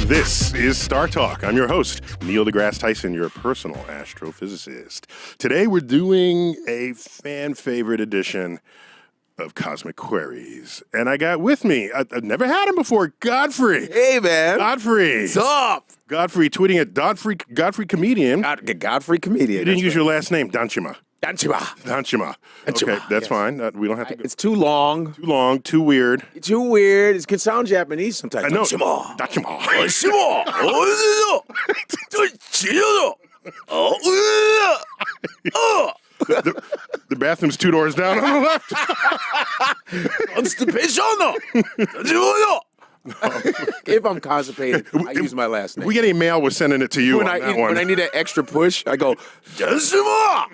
This is StarTalk. I'm your host, Neil deGrasse Tyson, your personal astrophysicist. Today we're doing a fan-favorite edition of Cosmic Queries. And I got with me, I've never had him before, Godfrey. Hey, man. Godfrey. What's up? Godfrey tweeting at Godfrey Comedian. Godfrey Comedian. You didn't use your last name, Danchima. Danchima. Okay, that's fine. We don't have to go. It's too long. Too long, too weird. Too weird. It can sound Japanese sometimes. I know. Danchima. Danchima. The bathroom's 2 doors down on the left. If I'm constipated, I use my last name. We get any mail, we're sending it to you on that one. When I need an extra push, I go, Danchima.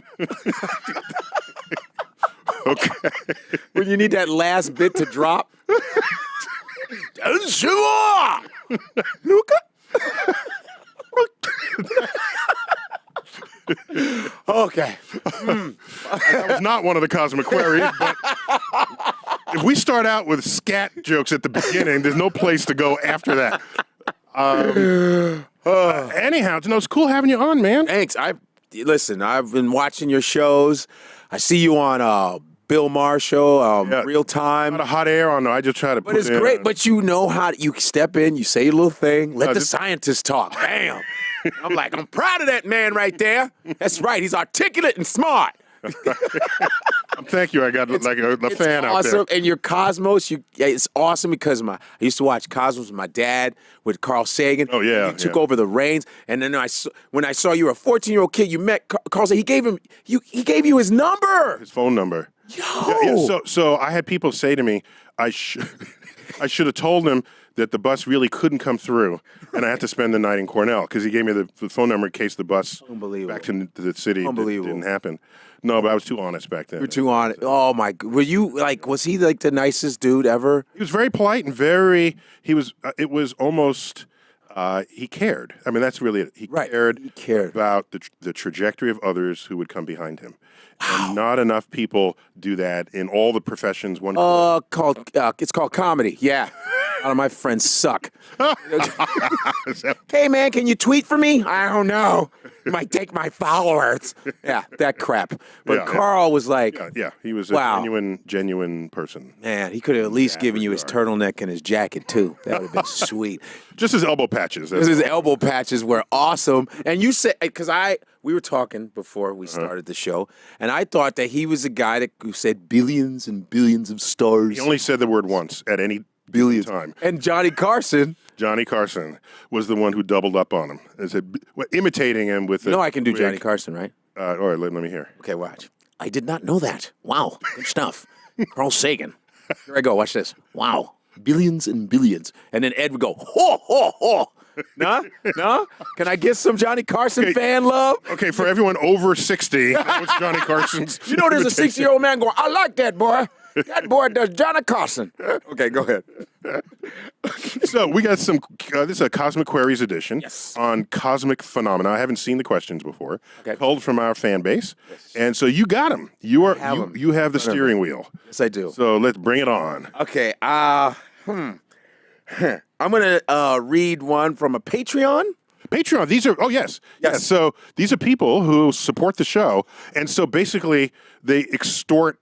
Okay. When you need that last bit to drop. Danchima. Luca. Okay. That was not one of the Cosmic Queries, but if we start out with scat jokes at the beginning, there's no place to go after that. Anyhow, it's cool having you on, man. Thanks. Listen, I've been watching your shows. I see you on Bill Maher's show, Real Time. Not a hot air on, I just try to But it's great. But you know how you step in, you say a little thing, let the just- scientists talk. Bam. I'm like, I'm proud of that man right there. That's right. He's articulate and smart. Thank you. I got like a fan out awesome. there. And your Cosmos, it's awesome because I used to watch Cosmos with my dad with Carl Sagan. Oh, yeah. You took over the reins. And then when I saw you were a 14-year-old kid, you met Carl Sagan. He gave you his number. His phone number. Yo. Yeah, so I had people say to me, I should have told him that the bus really couldn't come through, and I had to spend the night in Cornell because he gave me the phone number in case the bus back to the city didn't happen. No, but I was too honest back then. You're too honest. Oh my! Were you was he like the nicest dude ever? He was very polite and he was. It was almost. He cared. I mean, that's really it. He cared about the trajectory of others who would come behind him. Wow. And not enough people do that in all the professions. It's called comedy. Yeah. A lot of my friends suck. Hey, man, can you tweet for me? I don't know. You might take my followers. Yeah, that crap. But Carl was like... Yeah, he was a genuine person. Man, he could have at least given you his turtleneck and his jacket, too. That would have been sweet. Just his elbow patches. His elbow patches were awesome. And you said... Because we were talking before we started the show, and I thought that he was a guy who said billions and billions of stars. He only said the word once at any billion time. And Johnny Carson was the one who doubled up on him, imitating him with. No, I can do Johnny Carson, right? All right, let me hear. Okay, watch. I did not know that. Wow, good stuff. Carl Sagan. Here I go. Watch this. Wow, billions and billions, and then Ed would go ho ho ho. No? Can I get some Johnny Carson fan love? Okay, for everyone over 60, that was Johnny Carson's. There's a 60-year-old man going, I like that boy. That boy does Johnny Carson. Okay, go ahead. So we got some, this is a Cosmic Queries edition on cosmic phenomena. I haven't seen the questions before. Okay. Culled from our fan base. Yes. And so you got them. You have the steering wheel. Yes, I do. So let's bring it on. Okay, I'm going to read one from a Patreon. Patreon. These are, yes. So these are people who support the show. And so basically they extort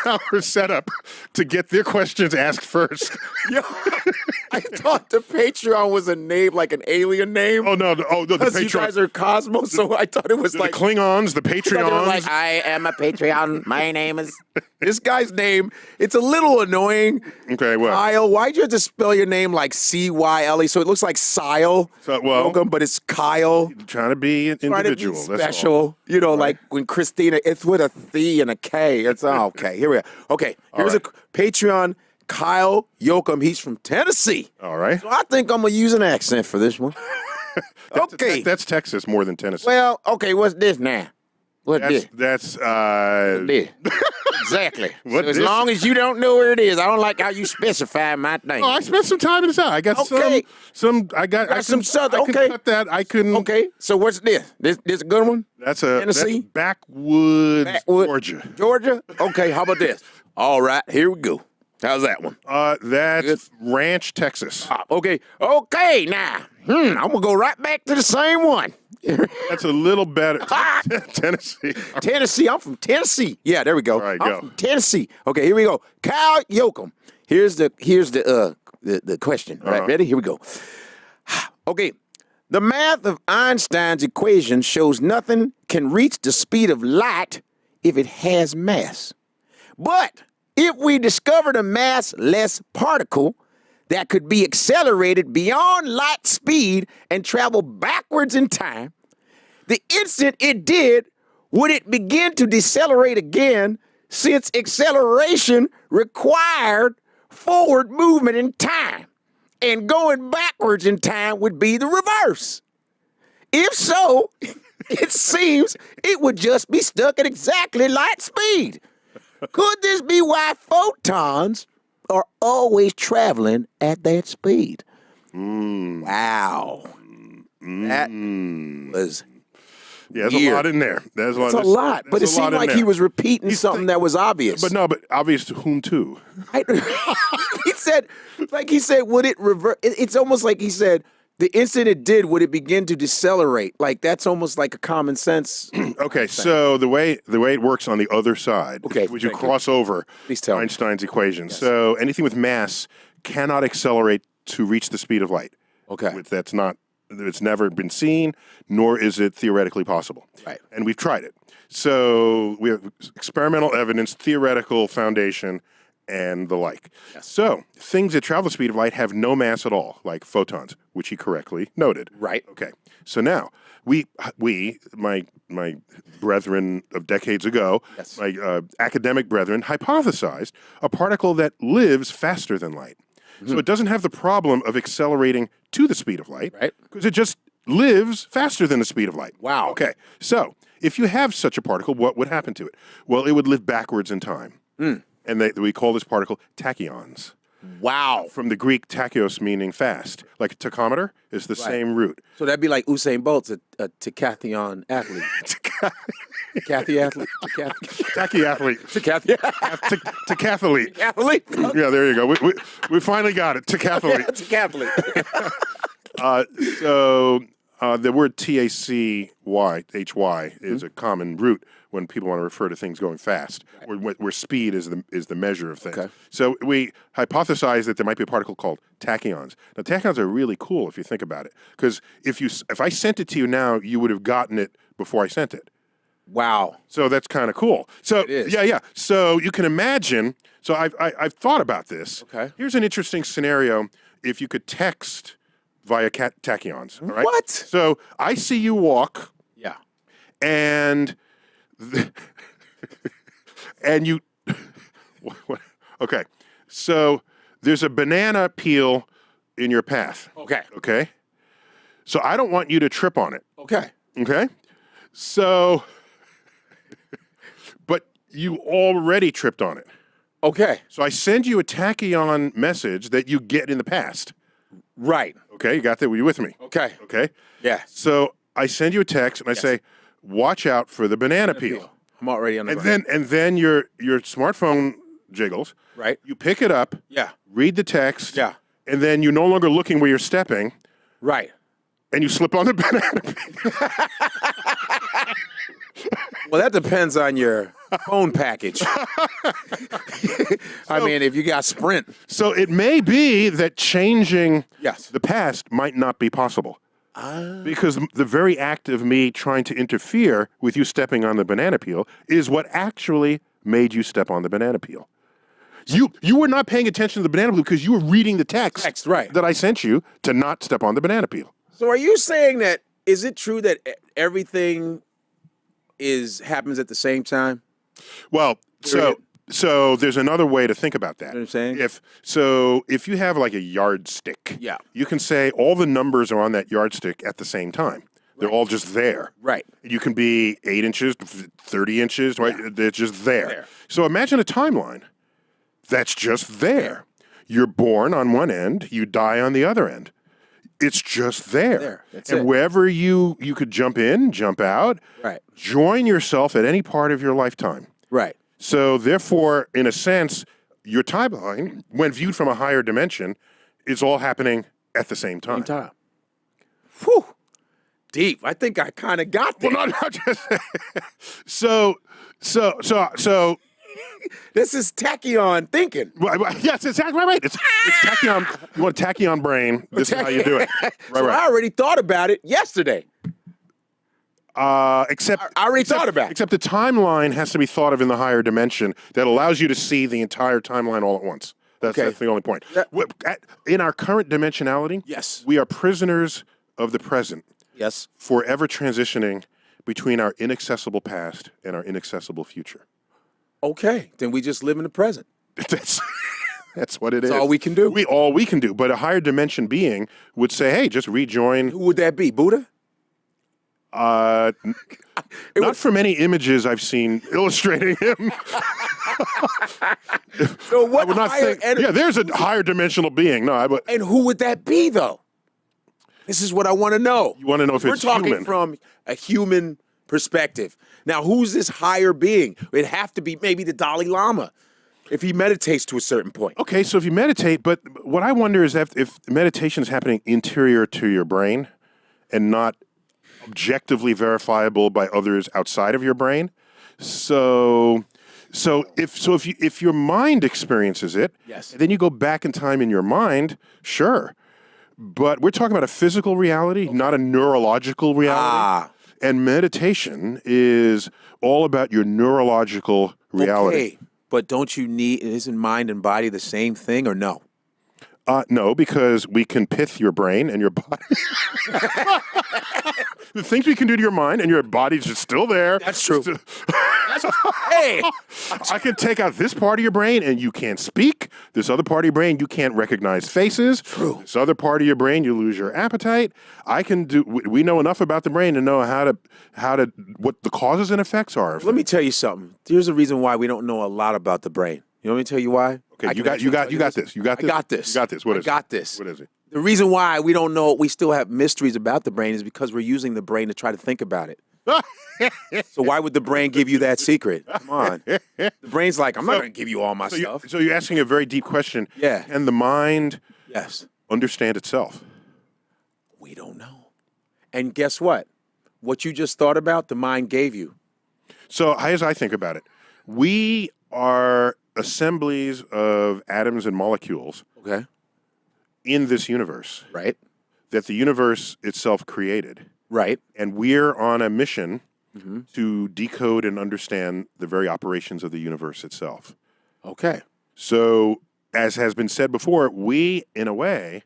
our setup to get their questions asked first. Yo, I thought the Patreon was a name, like an alien name. Oh, no. The Patreon. You guys are Cosmos, so I thought it was like... The Klingons, the Patreons. Like, I am a Patreon. My name is... This guy's name, it's a little annoying. Okay, well. Kyle, why'd you have to spell your name like C-Y-L-E? So it looks like Sile. But it's Kyle. Trying to be an individual. Trying to be special. Like when Christina, it's with a C and a K. It's okay. Here we go. Okay, here's a Patreon. Kyle Yoakum. He's from Tennessee. All right. So I think I'm going to use an accent for this one. Okay. That's Texas more than Tennessee. Well, okay, what's this now? What's this? That's this. Exactly. So as long as you don't know where it is, I don't like how you specify my thing. Oh, I spent some time in this out. I got some. I got some southern. I can cut that. I can. Okay. So what's this? This a good one? That's Tennessee. Backwoods, Georgia. Georgia. Okay. How about this? All right. Here we go. How's that one? That's Good. Ranch, Texas. Okay, now. I'm going to go right back to the same one. That's a little better. Tennessee. Tennessee. I'm from Tennessee. Yeah, there we go. All right, I'm go. from Tennessee. Okay, here we go. Kyle Yoakum. Here's the question. All right, ready? Here we go. Okay. The math of Einstein's equation shows nothing can reach the speed of light if it has mass. But if we discovered a massless particle that could be accelerated beyond light speed and travel backwards in time, the instant it did, would it begin to decelerate again, since acceleration required forward movement in time, and going backwards in time would be the reverse? If so, it seems it would just be stuck at exactly light speed. Could this be why photons are always traveling at that speed? Wow. That was there's weird. a lot in there. There's That's a lot, but it seemed like he was repeating something that was obvious. But obvious to whom too? He said, would it revert? It's almost like he said, the instant it did, would it begin to decelerate? Like, that's almost like a common sense. Okay, so the way it works on the other side, Okay, would you thank cross over Please tell me. Einstein's equation? So anything with mass cannot accelerate to reach the speed of light. Okay. It's never been seen, nor is it theoretically possible. Right. And we've tried it. So we have experimental evidence, theoretical foundation, and the like. Yes. So things that travel the speed of light have no mass at all, like photons, which he correctly noted. Right. Okay. So now my brethren of decades ago, Yes. my academic brethren, hypothesized a particle that lives faster than light. So it doesn't have the problem of accelerating to the speed of light, Right. because it just lives faster than the speed of light. Wow. Okay. So if you have such a particle, what would happen to it? Well, it would live backwards in time. And we call this particle tachyons. Wow. From the Greek tachyos, meaning fast. Like a tachometer is the same root. So that'd be like Usain Bolt's a tachyon athlete. Tachy athlete. Tachy athlete. Tacathlete. Athlete. Yeah, there you go. We finally got it. Tacathlete. Tacathlete. So the word T-A-C-Y, H-Y, is a common root when people want to refer to things going fast, where speed is the measure of things. Okay. So we hypothesized that there might be a particle called tachyons. Now, tachyons are really cool if you think about it, because if I sent it to you now, you would have gotten it before I sent it. Wow. So that's kind of cool. So It is. yeah. So you can imagine. So I've thought about this. Okay. Here's an interesting scenario: if you could text via tachyons. All right. What? So I see you walk, Yeah. and and you. Okay. So there's a banana peel in your path. Okay. Okay. So I don't want you to trip on it. Okay. Okay. So. But you already tripped on it. Okay. So I send you a tachyon message that you get in the past. Right. Okay, you got that? Were you with me? Okay. Okay. Yeah. So I send you a text and I say, watch out for the banana peel. I'm already on the And then your smartphone jiggles. Right. You pick it up. Yeah. Read the text. Yeah. And then you're no longer looking where you're stepping. Right. And you slip on the banana peel. Well, that depends on your phone package. I mean, if you got Sprint. So it may be that changing Yes. the past might not be possible. Because the very act of me trying to interfere with you stepping on the banana peel is what actually made you step on the banana peel. You were not paying attention to the banana peel because you were reading the text right. that I sent you to not step on the banana peel. So are you saying that, is it true that everything happens at the same time? Well, so there's another way to think about that. You know what I'm saying? If you have like a yardstick, Yeah. you can say all the numbers are on that yardstick at the same time. They're all just there. Right. You can be 8 inches, 30 inches, right? They're just there. So imagine a timeline that's just there. You're born on one end, you die on the other end. It's just there. That's and it. wherever you could jump in, jump out, Right. join yourself at any part of your lifetime. Right. So therefore, in a sense, your timeline, when viewed from a higher dimension, is all happening at the same time. Same time. Whew. Deep. I think I kind of got that. Well, not just so. This is tachyon thinking. Yes, exactly right. It's tachyon. You want a tachyon brain. This is how you do it. Right, So I already thought about it yesterday. Except I already thought about it. Except the timeline has to be thought of in the higher dimension that allows you to see the entire timeline all at once. That's the only point. In our current dimensionality, Yes. we are prisoners of the present, Yes. forever transitioning between our inaccessible past and our inaccessible future. Okay. Then we just live in the present. That's what it is. That's all we can do. All we can do. But a higher dimension being would say, hey, just rejoin. Who would that be? Buddha? Not from any images I've seen illustrating him. So what I would not higher think. Yeah, there's a higher dimensional being. No, and who would that be, though? This is what I want to know. You want to know if We're it's talking human. from a human perspective. Now, who's this higher being? It'd have to be maybe the Dalai Lama if he meditates to a certain point. Okay, so if you meditate, but what I wonder is if meditation is happening interior to your brain and not objectively verifiable by others outside of your brain. So if your mind experiences it, Yes. and then you go back in time in your mind, sure. But we're talking about a physical reality, not a neurological reality. And meditation is all about your neurological reality. Okay, but don't you need, isn't mind and body the same thing or no? No, because we can pith your brain and your body. The things we can do to your mind and your body's just still there. That's true. Hey! I can take out this part of your brain and you can't speak. This other part of your brain, you can't recognize faces. True. This other part of your brain, you lose your appetite. We know enough about the brain to know what the causes and effects are. Let me tell you something. Here's the reason why we don't know a lot about the brain. You want me to tell you why? Okay, you got this. You got this. I got this. You got this. What is it? I got this. What is it? The reason why we don't know, we still have mysteries about the brain is because we're using the brain to try to think about it. So why would the brain give you that secret? Come on. The brain's like, I'm not going to give you all my stuff. So you're asking a very deep question. Yeah. Can the mind Yes. understand itself? We don't know. And guess what? What you just thought about, the mind gave you. So as I think about it, we are assemblies of atoms and molecules Okay. in this universe Right. that the universe itself created. Right. And we're on a mission to decode and understand the very operations of the universe itself. Okay. So, as has been said before, we, in a way,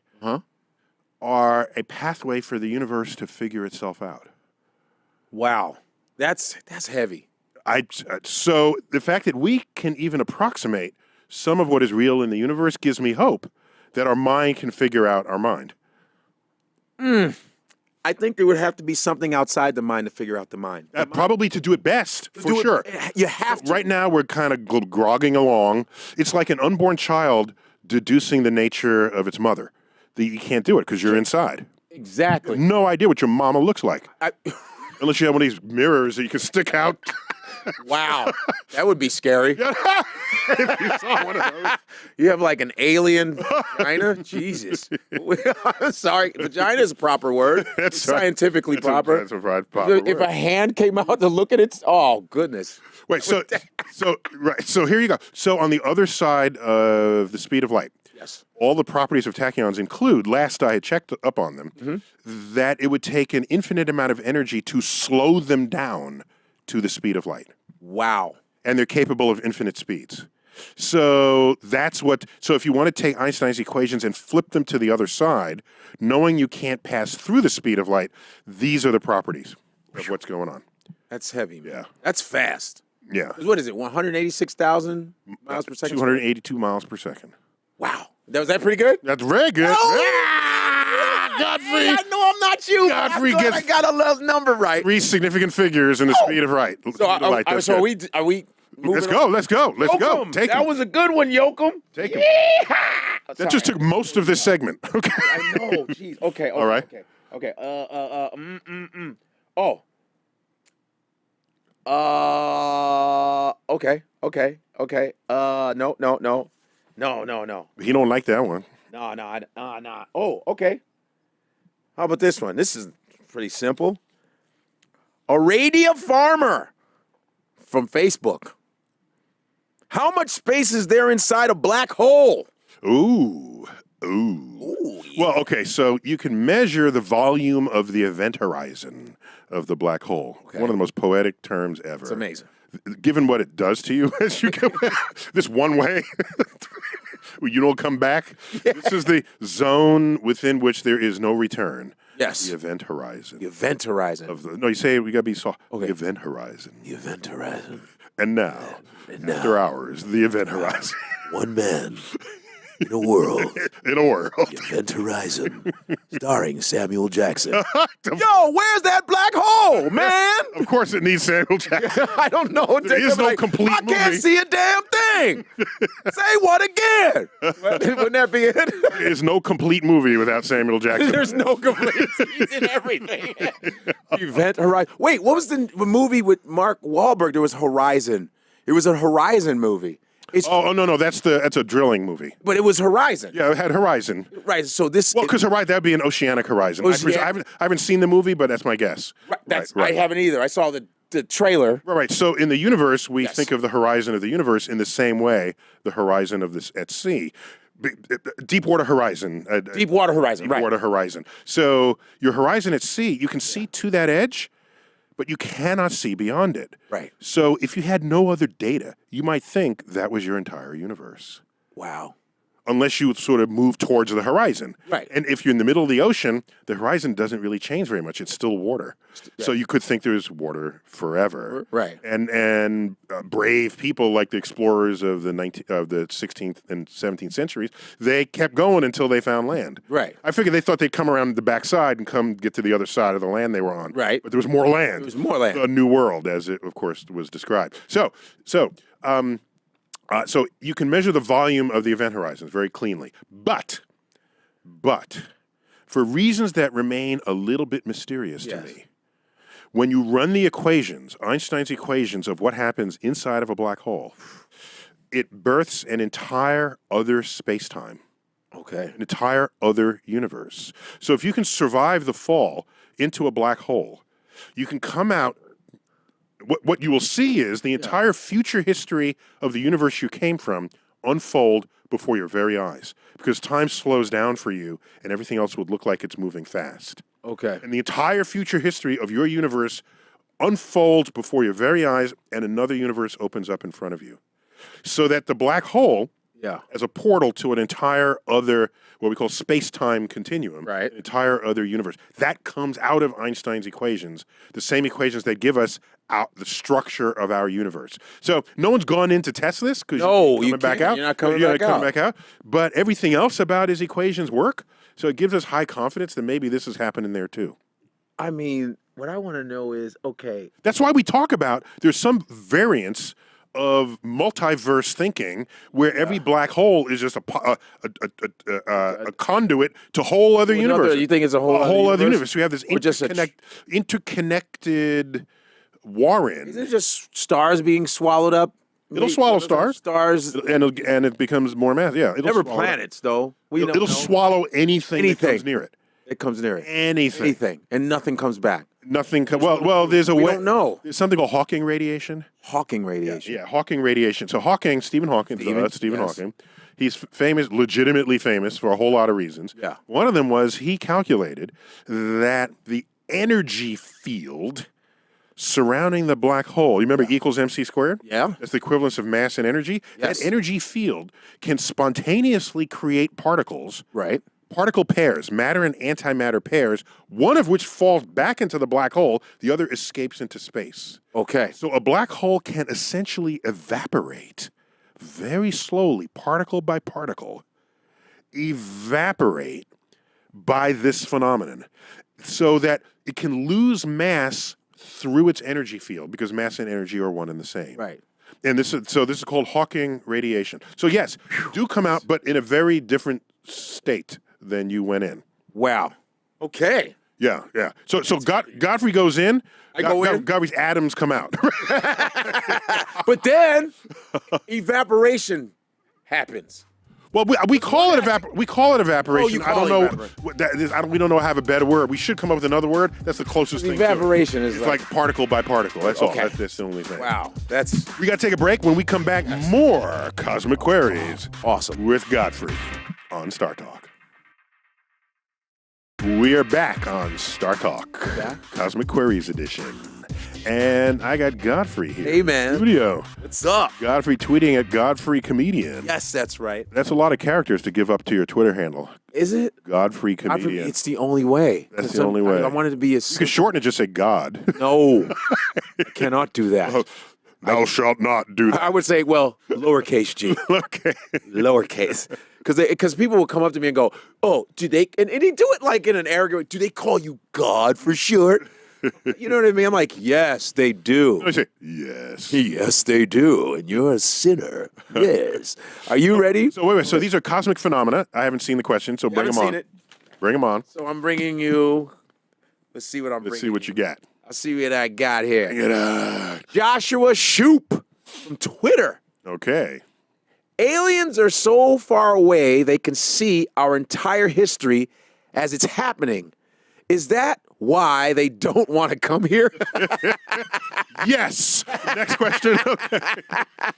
are a pathway for the universe to figure itself out. Wow. That's heavy. So, the fact that we can even approximate some of what is real in the universe gives me hope that our mind can figure out our mind. I think there would have to be something outside the mind to figure out the mind. Probably to do it best, for sure. You have to. Right now, we're kind of grogging along. It's like an unborn child deducing the nature of its mother. You can't do it because you're inside. Exactly. No idea what your mama looks like. Unless you have one of these mirrors that you can stick out. Wow. That would be scary. If you saw one of those. You have like an alien vagina? Jesus. I'm sorry. Vagina is a proper word. It's scientifically proper. That's a proper If word. a hand came out to look at it, oh, goodness. Wait, so here you go. So on the other side of the speed of light, Yes. all the properties of tachyons include, last I had checked up on them, that it would take an infinite amount of energy to slow them down to the speed of light. Wow. And they're capable of infinite speeds. So so if you want to take Einstein's equations and flip them to the other side, knowing you can't pass through the speed of light, these are the properties of what's going on. That's heavy, man. Yeah. That's fast. Yeah. What is it, 186,000 miles per second? 282 miles per second. Wow. Was that pretty good? That's very good. Godfrey. I know I'm not you. Godfrey I gets got a love number right. 3 significant figures in the speed of light. So are we moving Let's go. Let's go. Let's go. Yoakum. Take that him. was a good one, Yoakum. Take him. That just took most of this segment. Okay. I know. Jeez. Okay. All right. Okay. Okay. No. No. He don't like that one. No. Oh, okay. How about this one? This is pretty simple. Aradia Farmer from Facebook. How much space is there inside a black hole? Ooh. Yeah. Well, okay, so you can measure the volume of the event horizon of the black hole. Okay. One of the most poetic terms ever. It's amazing. Given what it does to you as you go this one way, you don't come back. Yeah. This is the zone within which there is no return. Yes. The event horizon. The event horizon. No, you say we got to be soft. Okay. The event horizon. The event horizon. And now, after hours, the event horizon. One man in a world. In a world. The event horizon. Starring Samuel Jackson. Yo, where's that black hole, man? Of course it needs Samuel Jackson. I don't know. There is no complete movie. I can't see a damn thing. Say what again? Wouldn't that be it? There is no complete movie without Samuel Jackson. There's no complete. He's in everything. Event Horizon. Wait, what was the movie with Mark Wahlberg? There was Horizon. It was a Horizon movie. No, that's a drilling movie. But it was Horizon. Yeah, it had Horizon. Right. So this. Well, because that'd be an oceanic horizon. I haven't seen the movie, but that's my guess. Right, right. I haven't either. I saw the trailer. Right. So in the universe, we think of the horizon of the universe in the same way the horizon of this at sea. Deepwater horizon. Deepwater horizon. Deepwater horizon. So your horizon at sea, you can see to that edge, but you cannot see beyond it. Right. So if you had no other data, you might think that was your entire universe. Wow. Unless you sort of move towards the horizon. Right. And if you're in the middle of the ocean, the horizon doesn't really change very much. It's still water. Yeah. So you could think there's water forever. Right. And brave people like the explorers of the 16th and 17th centuries, they kept going until they found land. Right. I figured they thought they'd come around the backside and come get to the other side of the land they were on. Right. But there was more land. There was more land. A new world, as it, of course, was described. So you can measure the volume of the event horizons very cleanly. But for reasons that remain a little bit mysterious to me, when you run the equations, Einstein's equations of what happens inside of a black hole, it births an entire other space-time. Okay. An entire other universe. So if you can survive the fall into a black hole, you can come out. What you will see is the entire future history of the universe you came from unfold before your very eyes, because time slows down for you and everything else would look like it's moving fast. Okay. And the entire future history of your universe unfolds before your very eyes and another universe opens up in front of you. So that the black hole, as a portal to an entire other, what we call space-time continuum, right, an entire other universe, that comes out of Einstein's equations, the same equations that give us the structure of our universe. So no one's gone in to test this because you're not coming back out. But everything else about his equations work, so it gives us high confidence that maybe this is happening there too. I mean, what I want to know is, okay. That's why we talk about there's some variance of multiverse thinking where every black hole is just a conduit to whole other universe. You think it's a whole other universe? We have this interconnected warren. Is it just stars being swallowed up? It'll swallow stars, and it becomes more mass. Yeah, never planets though. It'll swallow anything that comes near it. It comes near it. Anything, and nothing comes back. Nothing. There's a way. We don't know. There's something called Hawking radiation. Hawking radiation. Yeah, Hawking radiation. So Stephen Hawking, Hawking, he's famous, legitimately famous for a whole lot of reasons. Yeah. One of them was he calculated that the energy field surrounding the black hole, you remember E equals MC squared? Yeah. That's the equivalence of mass and energy. Yes. That energy field can spontaneously create particles. Right. Particle pairs, matter and antimatter pairs, one of which falls back into the black hole, the other escapes into space. Okay. So a black hole can essentially evaporate very slowly, particle by particle, evaporate by this phenomenon so that it can lose mass through its energy field because mass and energy are one and the same. Right. And this is called Hawking radiation. So yes, do come out, but in a very different state than you went in. Wow. Okay. Yeah. So Godfrey goes in. I go in. Godfrey's atoms come out. But then evaporation happens. Well, we call it evaporation. Oh, you I call don't it know what that is. We don't know how to have a better word. We should come up with another word. That's the closest thing. Evaporation is it's like particle by particle. That's all. That's the only thing. Wow, We got to take a break. When we come back, more Cosmic Queries. Awesome. With Godfrey on StarTalk. We are back on StarTalk, Cosmic Queries edition. And I got Godfrey here. Hey, man. Studio. What's up? Godfrey tweeting at Godfrey Comedian. Yes, that's right. That's a lot of characters to give up to your Twitter handle. Is it? Godfrey Comedian. It's the only way. That's the only way. I wanted to be a... You can shorten it, just say God. No. I cannot do that. Thou shalt not do that. I would say, well, lowercase g. Okay. Lowercase. Because people will come up to me and go, oh, do they... And they do it like in an arrogant way. Do they call you God for short? You know what I mean? I'm like, yes, they do. I say, yes. Yes, they do. And you're a sinner. Yes. Are you ready? So wait. So these are cosmic phenomena. I haven't seen the question, so bring them on. It. Bring them on. So I'm bringing you... Let's see what I'm bringing. Let's see what you got. I'll see what I got here. Bring it on. Joshua Shoup from Twitter. Okay. Aliens are so far away they can see our entire history as it's happening. Is that why they don't want to come here? Yes. Next question. Okay.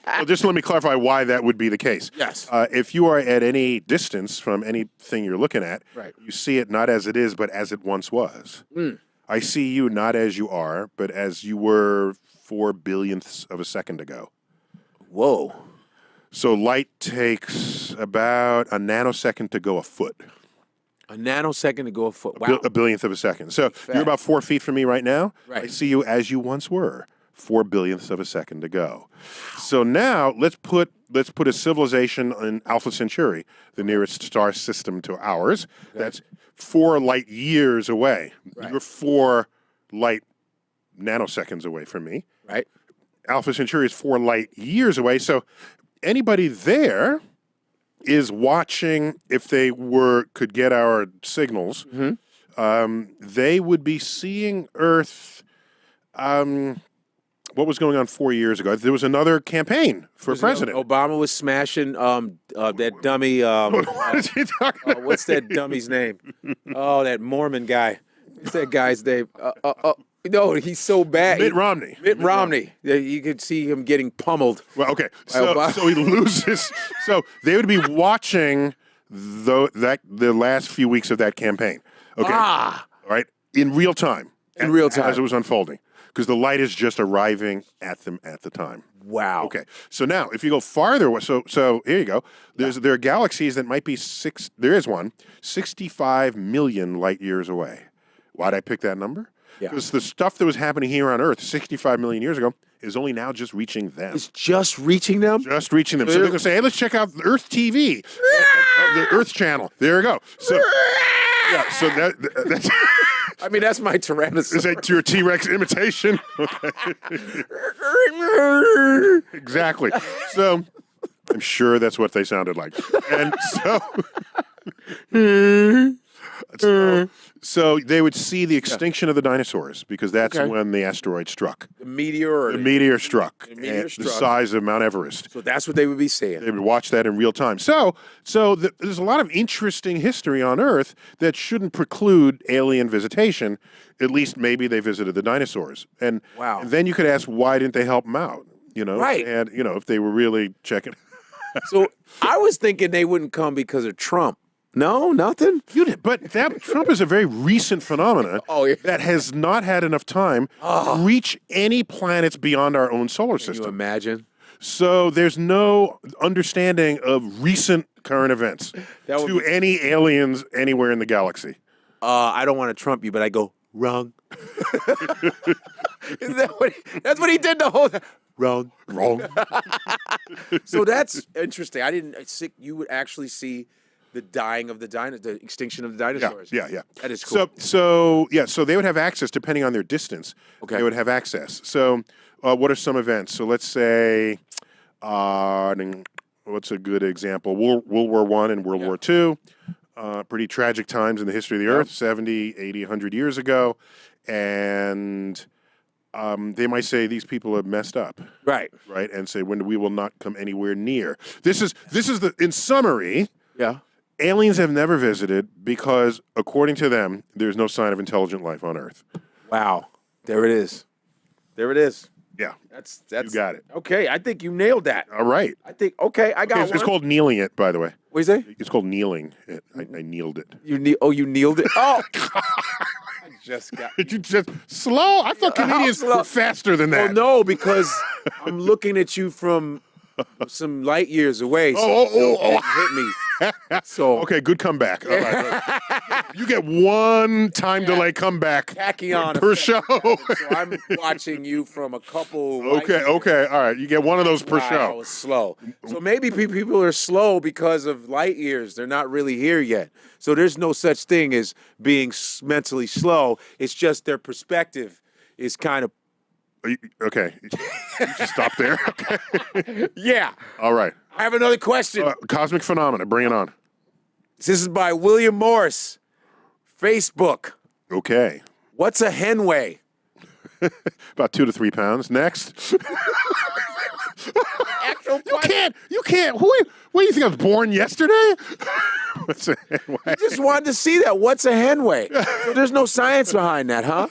Well, just let me clarify why that would be the case. Yes. If you are at any distance from anything you're looking at, right. You see it not as it is, but as it once was. I see you not as you are, but as you were 4 billionths of a second ago. Whoa. So light takes about a nanosecond to go a foot. A nanosecond to go a foot. Wow. A billionth of a second. So you're about 4 feet from me right now. Right. I see you as you once were. 4 billionths of a second to go. So now let's put a civilization in Alpha Centauri, the nearest star system to ours. Okay. That's 4 light years away. Right. You're 4 light nanoseconds away from me. Right. Alpha Centauri is 4 light years away. So anybody there is watching. If they could get our signals, they would be seeing Earth. What was going on 4 years ago? There was another campaign for president. Obama was smashing that dummy. What is he talking about? What's that dummy's name? Oh, that Mormon guy. What's that guy's name? No, he's so bad. Mitt Romney. Mitt Romney. You could see him getting pummeled. Well, okay. So he loses. So they would be watching the last few weeks of that campaign. Okay. All right. In real time. As it was unfolding. Because the light is just arriving at them at the time. Wow. Okay. So now, if you go farther, so here you go. There are galaxies that might be 65 million light years away. Why'd I pick that number? Because the stuff that was happening here on Earth 65 million years ago is only now just reaching them. It's just reaching them? Just reaching them. So they're going to say, hey, let's check out Earth TV, the Earth channel. There we go. So, so that's... I mean, that's my Tyrannosaurus. Is that your T-Rex imitation? Okay. Exactly. So I'm sure that's what they sounded like. And so they would see the extinction of the dinosaurs because that's when the asteroid struck. The meteor? The meteor struck. The size of Mount Everest. So that's what they would be seeing. They would watch that in real time. So there's a lot of interesting history on Earth that shouldn't preclude alien visitation. At least maybe they visited the dinosaurs. And then you could ask, why didn't they help them out? Right. And, if they were really checking. So I was thinking they wouldn't come because of Trump. No, nothing? But Trump is a very recent phenomenon that has not had enough time to reach any planets beyond our own solar system. Can you imagine? So there's no understanding of recent current events to any aliens anywhere in the galaxy. I don't want to trump you, but I go, wrong. That's what he did the whole time. Wrong. So that's interesting. I didn't think you would actually see the dying of the extinction of the dinosaurs. Yeah. That is cool. So they would have access depending on their distance. Okay. They would have access. So what are some events? So let's say, what's a good example? World War I and World War II. Pretty tragic times in the history of the Earth, 70, 80, 100 years ago. And they might say these people are messed up, Right. right? And say when we will not come anywhere near. This is the in summary. Yeah. Aliens have never visited because, according to them, there's no sign of intelligent life on Earth. Wow. There it is. There it is. Yeah, That's you got it. Okay, I think you nailed that. All right. I think I got It's one. called kneeling it, by the way. What do you say? It's called kneeling it. I kneeled it. You kneeled it. Oh. I just got. Did you just slow? I thought comedians slow? were faster than Oh that. no, because I'm looking at you from some light years away. So Oh. hit me. So Okay, good comeback. All right, you get one time delay comeback tachyon per effect show. happened, so I'm watching you from a couple. light Okay, years. okay, all right. You get one of those per Wow, show. was slow. So maybe people are slow because of light years. They're not really here yet. So there's no such thing as being mentally slow. It's just their perspective is kind of. Okay, you just stop there. Okay. Yeah. All right. I have another question. Cosmic phenomena. Bring it on. This is by William Morris. Facebook. Okay. What's a hen weigh? About 2 to 3 pounds. Next. Actual You can't. What do you think? I was born yesterday? What's a anyway? Just wanted to see that. What's a hen weigh? So there's no science behind that, huh?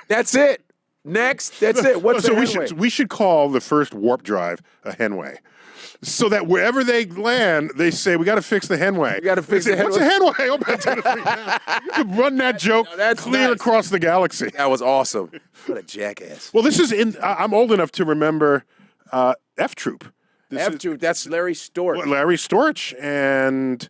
That's it. Next. That's it. What's a hen weigh? We should call the first warp drive a henway. So that wherever they land, they say, we got to fix the henway. We gotta fix the What's a henway? Oh, about 2 to 3 pounds. You could run that joke that's clear nice. across the galaxy. That was awesome. What a jackass. Well, this is I'm old enough to remember F Troop. That's Larry Storch. Larry Storch and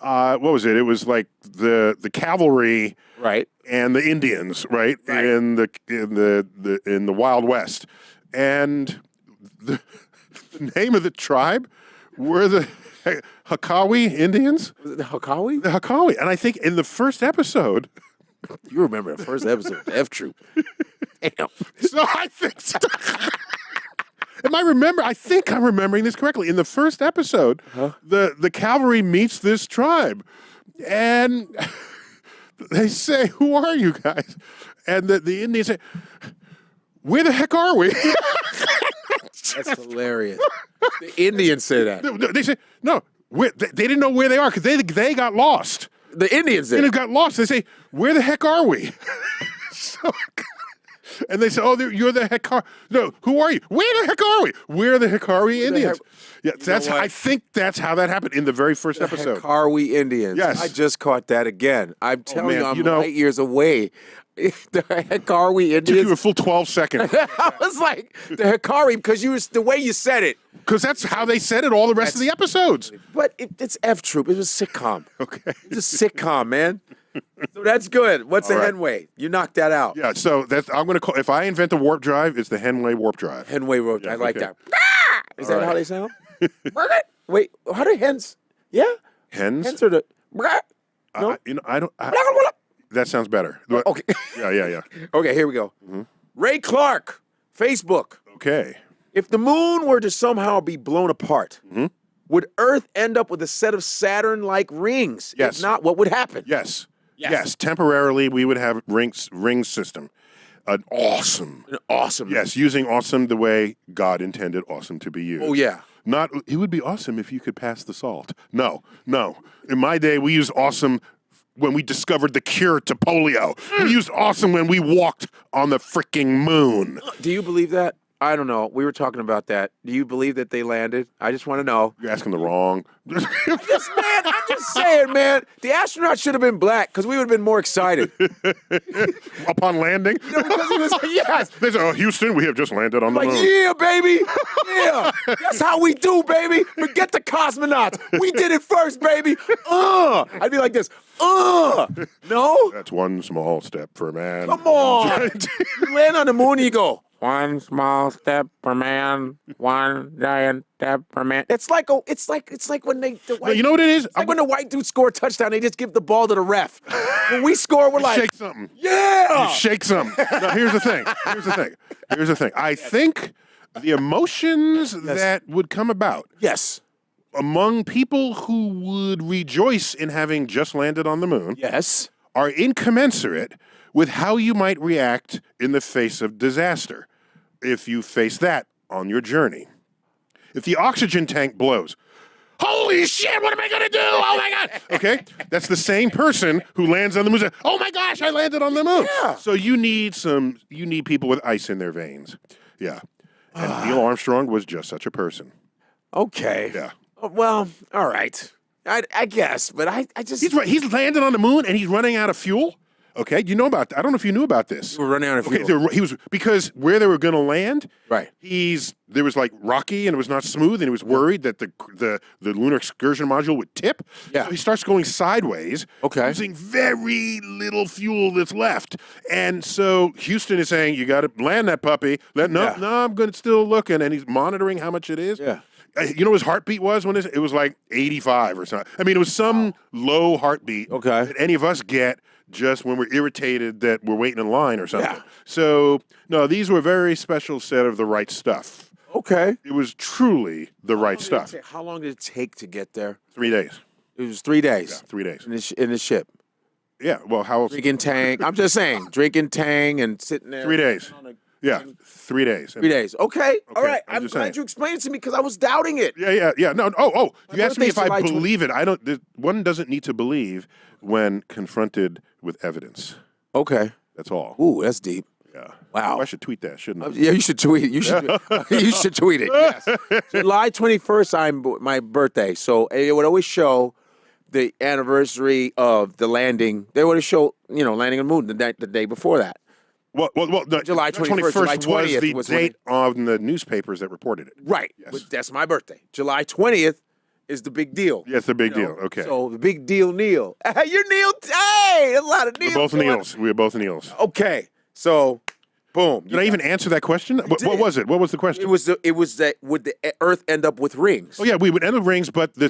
what was it? It was like the cavalry, Right. and the Indians, right? In the Wild West, and the name of the tribe were the Hakawi Indians. Was it the Hakawi? The Hakawi, and I think in the first episode. You remember the first episode of F Troop. Damn. So I think. I think I'm remembering this correctly. In the first episode, the cavalry meets this tribe, and they say, "Who are you guys?" And the Indians say, "Where the heck are we?" That's hilarious. The Indians say that. They say, "No, they didn't know where they are because they got lost." The Indians They did. got lost. They say, "Where the heck are we?" And they say, "Oh, you're the Hekar." No, who are you? Where the heck are we? We're the Hekari Indians. Yeah, what? I think that's how that happened in the very first episode. Hekari Indians. Yes. I just caught that again. I'm telling man, you, I'm light years away. The Hekari Took you a Indians. full 12 seconds I was like, the Hekari, because the way you said it. because that's how they said it all the rest of the episodes. But it's F Troop. It was a sitcom. Okay. It's a sitcom, man. So that's good. What's a All right. henway? You knocked that out. Yeah, so I'm going to call. If I invent a warp drive, it's the Henway warp drive. Henway Road. I like okay. that. Is that right. how they sound? Wait, how do hens? Yeah, Hens? hens are the. No? I don't. That sounds better. Okay. Yeah. Okay, here we go. Ray Clark, Facebook. Okay. If the moon were to somehow be blown apart, would Earth end up with a set of Saturn-like rings? Yes. If not, what would happen? Yes. Temporarily, we would have ring system. An awesome. Awesome. Yes, using awesome the way God intended awesome to be used. Oh, yeah. Not. It would be awesome if you could pass the salt. No. In my day, we used awesome when we discovered the cure to polio. We used awesome when we walked on the freaking moon. Do you believe that? I don't know. We were talking about that. Do you believe that they landed? I just want to know. You're asking the wrong. I'm just saying, man. The astronauts should have been black because we would have been more excited. Upon landing, Because he was, yes. they say, "Oh, Houston, we have just landed on the Like, moon." yeah, baby. Yeah. That's how we do, baby. Forget the cosmonauts. We did it first, baby. I'd be like this. No? That's one small step for man. Come on. You land on the moon and you go, one small step for man, one giant step for man. It's like when the No, white, you know what it is? it's like when the white dudes score a touchdown, they just give the ball to the ref. When we score, we're like, Shake something. yeah. You shake some. Now, here's the thing. I think the emotions that would come about Yes. among people who would rejoice in having just landed on the moon Yes. are incommensurate with how you might react in the face of disaster if you face that on your journey. If the oxygen tank blows, holy shit, what am I going to do? Oh my God. Okay? That's the same person who lands on the moon. Says, oh my gosh, I landed on the moon. Yeah. So you need people with ice in their veins. Yeah. And Neil Armstrong was just such a person. Okay. Yeah. Well, all right. I guess, but I just... He's landed on the moon and he's running out of fuel. Okay, you know about that. I don't know if you knew about this. We're running out of fuel. Okay, because where they were going to land, right? There was like rocky and it was not smooth, and he was worried that the lunar excursion module would tip. Yeah. So he starts going sideways. Okay. Using very little fuel that's left, and so Houston is saying, "You got to land that puppy." No, I'm going to still looking, and he's monitoring how much it is. Yeah. You know what his heartbeat was when it was like 85 or something. I mean, it was some low heartbeat that any of us get just when we're irritated that we're waiting in line or something. Yeah. So, no, these were a very special set of the right stuff. Okay. It was truly the right stuff. How long did it take to get there? 3 days. It was 3 days. Yeah, 3 days. In the ship. Yeah, well, how else? Drinking Tang. I'm just saying, drinking Tang and sitting there. 3 days. Yeah, 3 days. 3 days. Okay. All right. I'm just glad saying. you explained it to me because I was doubting it. Yeah. No. You asked me if I birthday's July believe it. I don't. One doesn't need to believe when confronted with evidence. Okay. That's all. Ooh, that's deep. Yeah. Wow. I should tweet that, shouldn't I? Yeah, you should tweet it. You should tweet it. Yes. July 21st, my birthday. So it would always show the anniversary of the landing. They would show, landing on the moon the day before that. Well, no, July 21st, July 20th was the date on the newspapers that reported it. Right. Yes. But that's my birthday. July 20th is the big deal. Yeah, it's the big deal. Okay. So the big deal, Neil. You're Neil. Hey, a lot of Neils. We're both Neils. We are both Neils. Okay. So, boom. Did I even answer that question? What was it? What was the question? It was that would the Earth end up with rings? Oh yeah, we would end up rings, but the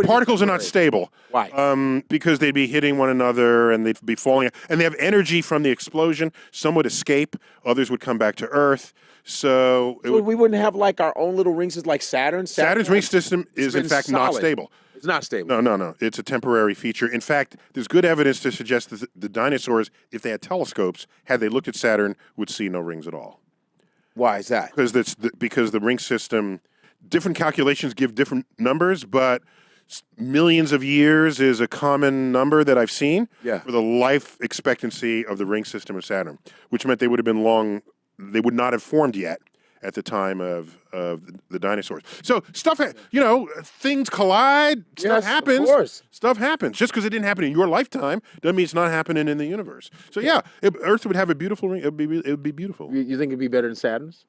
particles are not stable. Why? Because they'd be hitting one another and they'd be falling, and they have energy from the explosion. Some would escape, others would come back to Earth. So we wouldn't have like our own little rings, like Saturn. Saturn's ring system is in fact not stable. It's not stable. No. It's a temporary feature. In fact, there's good evidence to suggest that the dinosaurs, if they had telescopes, had they looked at Saturn, would see no rings at all. Why is that? Because the ring system, different calculations give different numbers, but millions of years is a common number that I've seen for the life expectancy of the ring system of Saturn, which meant they would have been long. They would not have formed yet at the time of the dinosaurs. So things collide, stuff happens. Of course. Stuff happens. Just because it didn't happen in your lifetime doesn't mean it's not happening in the universe. So Earth would have a beautiful ring. It would be beautiful. You think it'd be better than Saturn's?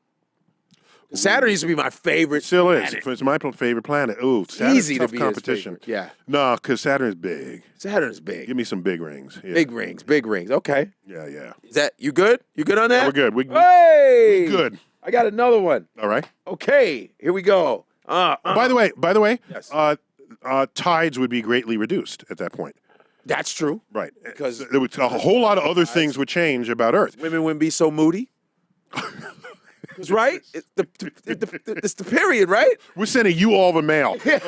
Saturn used to be my favorite. Still planet. is. It's my favorite planet. Ooh, Saturn's easy tough to be competition. Yeah. No, because Saturn is big. Saturn's big. Give me some big rings. Yeah. Big rings. Okay. Yeah. Is that you good? You good on that? Yeah, we're good. Hey, good. I got another one. All right. Okay, here we go. By the way, yes. Tides would be greatly reduced at that point. That's true. Right. Because there would, a whole lot of other things would change about Earth. Women wouldn't be so moody. Right? It's the period, right? We're sending you all the mail. Okay.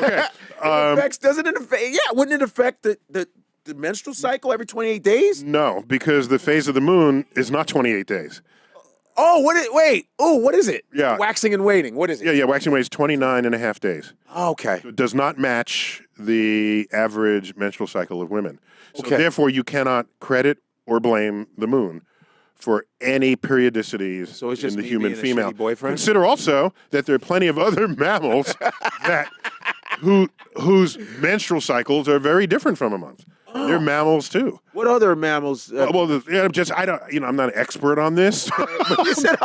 Doesn't it affect? Yeah, wouldn't it affect the menstrual cycle every 28 days? No, because the phase of the moon is not 28 days. Oh, what is it? Yeah. Waxing and waning. What is it? Yeah, waxing and waning is 29 and a half days. Oh, okay. So it does not match the average menstrual cycle of women. So therefore, you cannot credit or blame the moon for any periodicities in the human female. Boyfriend? Consider also that there are plenty of other mammals whose menstrual cycles are very different from a month. They're mammals too. What other mammals? I'm not an expert on this. You said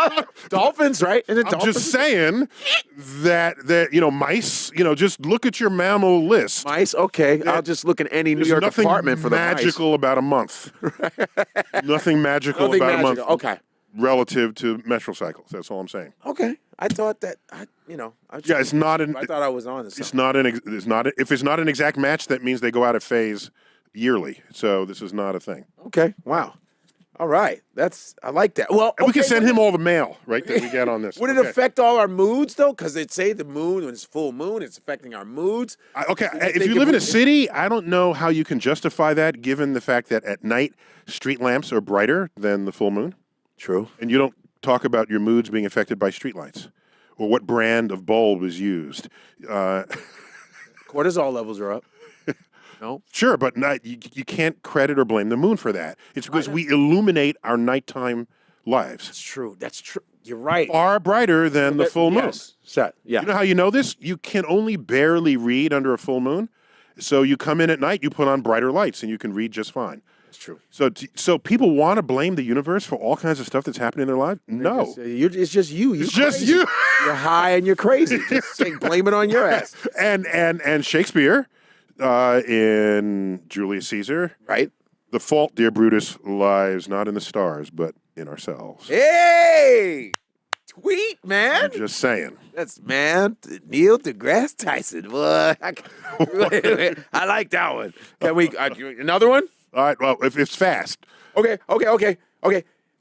dolphins, right? Is it I'm dolphins? just saying that mice. Just look at your mammal list. Mice, okay. I'll just look at any New York apartment for the mice. Nothing magical about a month. Nothing magical about a month. Okay. Relative to menstrual cycles. That's all I'm saying. Okay. I thought that it's not an. I thought I was on to something. If it's not an exact match, that means they go out of phase yearly. So this is not a thing. Okay. Wow. All right. I like that. Well, And we can send him all the mail, right, that we get on this. Would it affect all our moods, though? Because they'd say the moon, when it's full moon, it's affecting our moods. If you live in a city, I don't know how you can justify that, given the fact that at night, street lamps are brighter than the full moon. True. And you don't talk about your moods being affected by streetlights or what brand of bulb is used. Cortisol levels are up. No? Sure, but you can't credit or blame the moon for that. It's because we illuminate our nighttime lives. That's true. That's true. You're right. Far brighter than the full moon. Yes. Yeah. You know how you know this? You can only barely read under a full moon. So you come in at night, you put on brighter lights, and you can read just fine. That's true. So people want to blame the universe for all kinds of stuff that's happening in their lives? No. It's just you. It's just you. You're high and you're crazy. Just blame it on your ass. And Shakespeare in Julius Caesar, right? The fault, dear Brutus, lies not in the stars, but in ourselves. Hey! Tweet, man. I'm just saying. That's, man, Neil deGrasse Tyson. Boy, I like that one. Can we, another one? All right, well, if it's fast. Okay.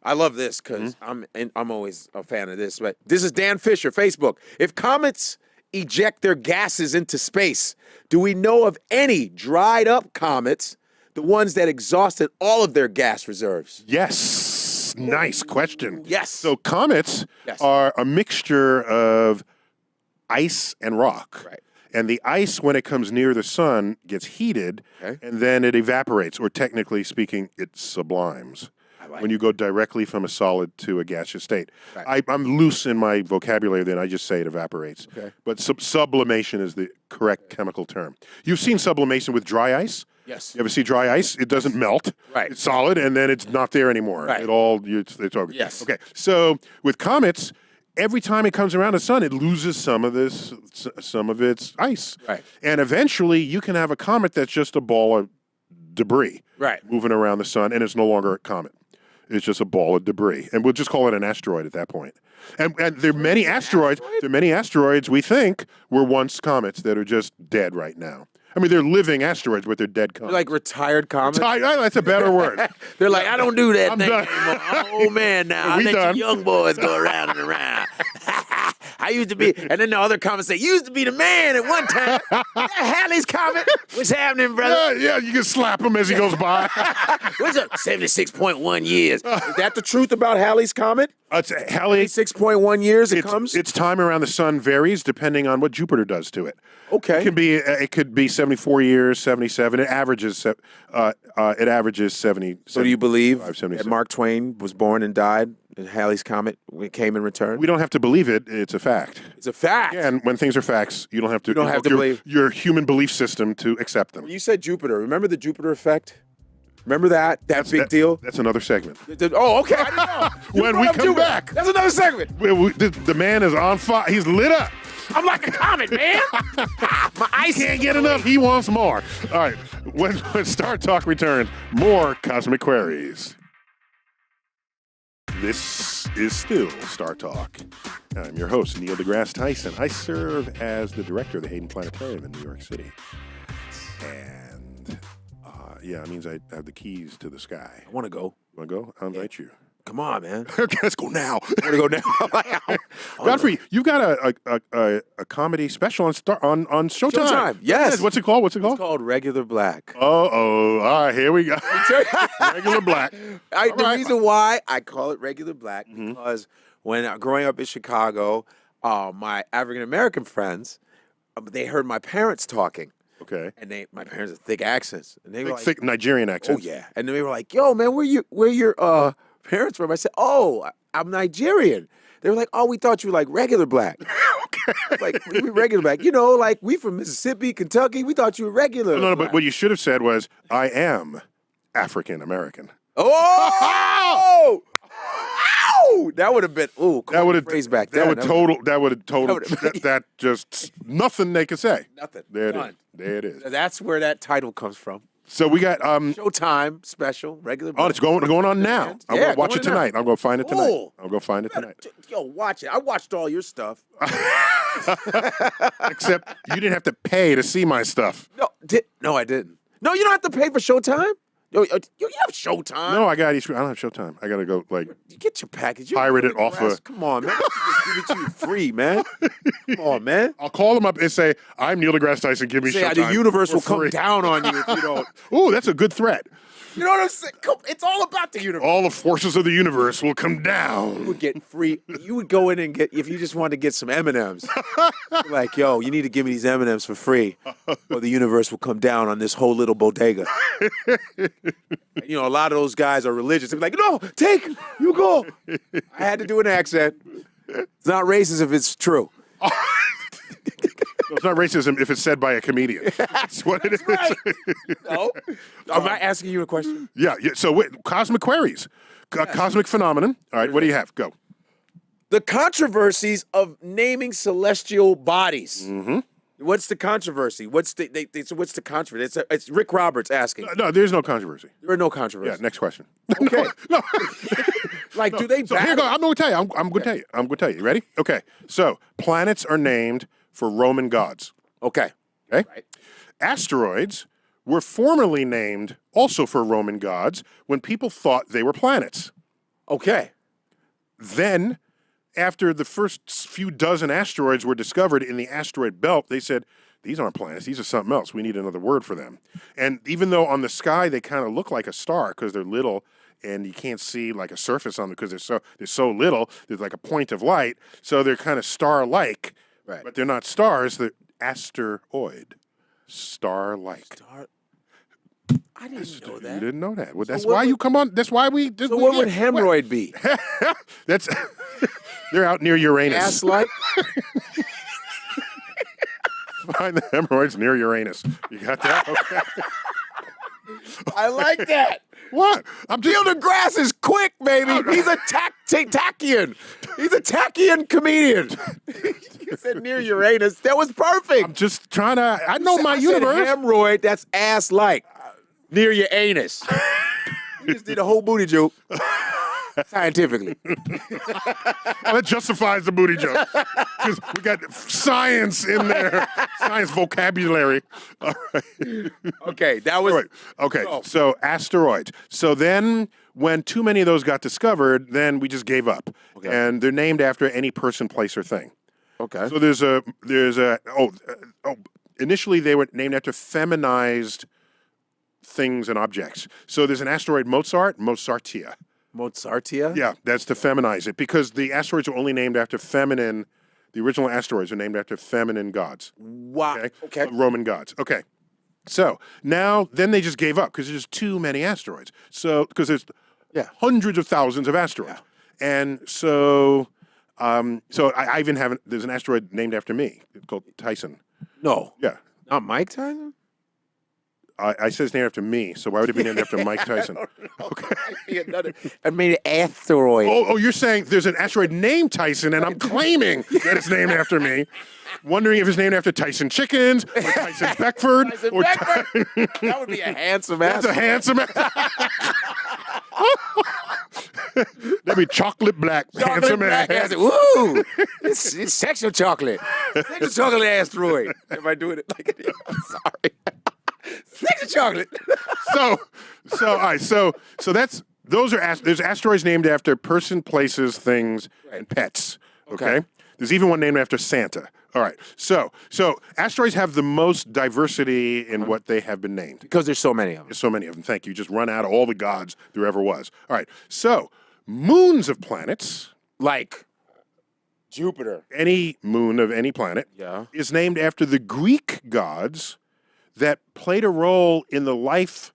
I love this because I'm always a fan of this. But this is Dan Fisher, Facebook. If comets eject their gases into space, do we know of any dried up comets, the ones that exhausted all of their gas reserves? Yes. Nice question. Yes. So comets are a mixture of ice and rock. Right. And the ice, when it comes near the sun, gets heated, and then it evaporates, or technically speaking, it sublimes. When you go directly from a solid to a gaseous state. Right. I'm loose in my vocabulary, then I just say it evaporates. Okay. But sublimation is the correct chemical term. You've seen sublimation with dry ice? Yes. You ever see dry ice? It doesn't melt. Right. It's solid, and then it's not there anymore. Right. It's over. Yes. Okay. So with comets, every time it comes around the sun, it loses some of its ice. Right. And eventually, you can have a comet that's just a ball of debris. Right. Moving around the sun, and it's no longer a comet. It's just a ball of debris, and we'll just call it an asteroid at that point. And there are many asteroids. There are many asteroids we think were once comets that are just dead right now. I mean, they're living asteroids, but they're dead comets. Like retired comets? That's a better word. They're like, I don't do that I'm thing done. anymore. I'm an old man now. I let you young boys go around and around. I used to be, and then the other comments say, you used to be the man at one time. Yeah, Halley's Comet. What's happening, brother? Yeah, you can slap him as he goes by. What's up? 76.1 years. Is that the truth about Halley's Comet? Halley, 6.1 years it comes? Its time around the sun varies depending on what Jupiter does to it. Okay. It could be 74 years, 77. It averages 70. So do you believe that Mark Twain was born and died and Halley's Comet came in return? We don't have to believe it. It's a fact. It's a fact. Yeah, and when things are facts, you don't have to believe your human belief system to accept them. When you said Jupiter, remember the Jupiter effect? Remember that big deal? That's another segment. Oh, okay. I didn't know. When we come back. That's another segment. The man is on fire. He's lit up. I'm like a comet, man. My ice can't get enough. He wants more. All right. When StarTalk returns, more Cosmic Queries. This is still StarTalk. I'm your host, Neil deGrasse Tyson. I serve as the director of the Hayden Planetarium in New York City. And, it means I have the keys to the sky. I want to go. You want to go? I'll invite you. Come on, man. Okay, let's go now. I want to go now. Godfrey, you've got a comedy special on Showtime. Showtime, yes. What's it called? It's called Regular Black. All right, here we go. Regular Black. The reason why I call it Regular Black because when growing up in Chicago, my African-American friends, they heard my parents talking. Okay. And my parents have thick accents. And they were like, thick Nigerian accents. Oh, yeah. And they were like, yo, man, where your parents from? I said, oh, I'm Nigerian. They were like, oh, we thought you were like regular black. Okay. Like, what do you mean regular black? You know, like we from Mississippi, Kentucky. We thought you were regular. No, but what you should have said was, I am African American. Oh! That would have been that would have phrase back then. That just nothing they could say. Nothing. There it is. That's where that title comes from. So we got Showtime special, regular. Oh, it's going on now. I'm gonna watch it tonight. I'm gonna find it tonight. Cool. I'm gonna find it tonight. Yo, watch it. I watched all your stuff. Except you didn't have to pay to see my stuff. No, I didn't. No, you don't have to pay for Showtime. Yo, you have Showtime. No, I don't have Showtime. I got to go, like, You get your package. pirate it off of. Come on, man. Just give it to you free, man. Come on, man. I'll call them up and say, I'm Neil deGrasse Tyson, give me Say, Showtime. the universe for will come free. down on you if you don't. Ooh, that's a good threat. You know what I'm saying? It's all about the universe. All the forces of the universe will come You down. would get free. You would go in and get, if you just wanted to get some M&Ms. Like, yo, you need to give me these M&Ms for free, or the universe will come down on this whole little bodega. And, you know, a lot of those guys are religious. They're like, no, you go. I had to do an accent. It's not racist if it's true. No, it's not racism if it's said by a comedian. That's what it is. Right. No. I'm not asking you a question. Yeah. So, cosmic queries, cosmic phenomenon. All right, what do you have? Go. The controversies of naming celestial bodies. Mm-hmm. What's the controversy? What's the controversy? It's Rick Roberts asking. No, there's no controversy. There are no controversies. Yeah. Next question. Okay. No. Like, do they So here battle? go. I'm going to tell you. I'm going to tell you. I'm going to tell you. Ready? Okay. So planets are named for Roman gods. Okay. Okay. Right. Asteroids were formerly named also for Roman gods when people thought they were planets. Okay. Then, after the first few dozen asteroids were discovered in the asteroid belt, they said, these aren't planets, these are something else. We need another word for them. And even though on the sky they kind of look like a star because they're little and you can't see like a surface on them because they're so little, there's like a point of light, so they're kind of star-like, Right. but they're not stars, they're asteroid. Star-like. I didn't know You that. didn't know that. Well, that's what why would- you come on. That's why we. So what would hemorrhoid be? That's they're out near Uranus. Ass-like? Find the hemorrhoids near Uranus. You got that? Okay. I like that. What? I'm just. Neil deGrasse is quick, baby. He's a tachyon. He's a tachyon comedian. You said near Uranus. That was perfect. I'm just trying to. I know my I said universe. hemorrhoid, that's ass-like. Near your anus. You just did a whole booty joke. Scientifically. Oh, that justifies the booty joke. 'Cause we got science in there. Science vocabulary. All right. Okay, that was... All right. Okay, so asteroids. So then when too many of those got discovered, then we just gave up. Okay. And they're named after any person, place, or thing. Okay. So initially they were named after feminized things and objects. So there's an asteroid Mozartia. Mozartia? Yeah, that's to feminize it because the asteroids are only named after feminine. The original asteroids are named after feminine gods. Wow. Okay. Roman gods. Okay. So now, then they just gave up because there's too many asteroids. So because there's hundreds of thousands of asteroids, and so I even have there's an asteroid named after me called Tyson. No. Yeah. Not Mike Tyson? I said it's named after me, so why would it be named after Mike Tyson? Okay. I made an asteroid. Oh, you're saying there's an asteroid named Tyson, and I'm claiming that it's named after me. Wondering if it's named after Tyson Chickens or Tyson Beckford. That would be a handsome That's asteroid. a handsome. That'd be chocolate black, handsome Black ass. acid. Woo! It's sexual chocolate. Sexual chocolate asteroid. Am I doing it like it is? I'm sorry. Sexual chocolate. So all right. So that's there's asteroids named after person, places, things, and pets. Okay. There's even one named after Santa. All right. So asteroids have the most diversity in what they have been named. Because there's so many of them. There's so many of them. Thank you. Just run out of all the gods there ever was. All right. So moons of planets, Like Jupiter. any moon of any planet, is named after the Greek gods that played a role in the life